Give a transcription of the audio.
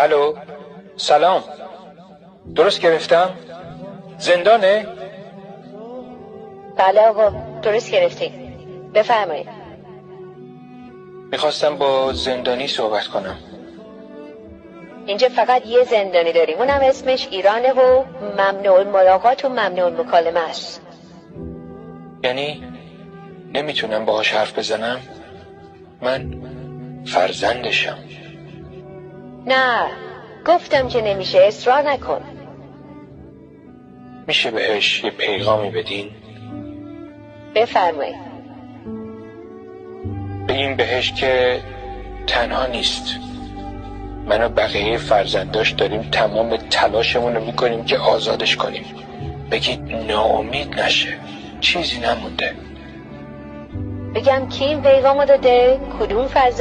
الو، سلام. درست گرفتم؟ زندانه؟ بله آقا، درست گرفتین. بفرمایید. میخواستم با زندانی صحبت کنم. اینجا فقط یه زندانی داریم، اونم اسمش ایرانه و ممنوع الملاقات و ممنوع المکالمه است. یعنی نمیتونم باهاش حرف بزنم؟ من فرزندشم. نه، گفتم که نمیشه، اصرار نکن. میشه بهش یه پیغامی بدین؟ بفرمایید. بگیم بهش که تنها نیست. من و بقیه فرزنداش داریم تمام تلاشمون رو میکنیم که آزادش کنیم. بگید ناامید نشه، چیزی نمونده. بگم کی این پیغامو داده؟ کدوم فرزند؟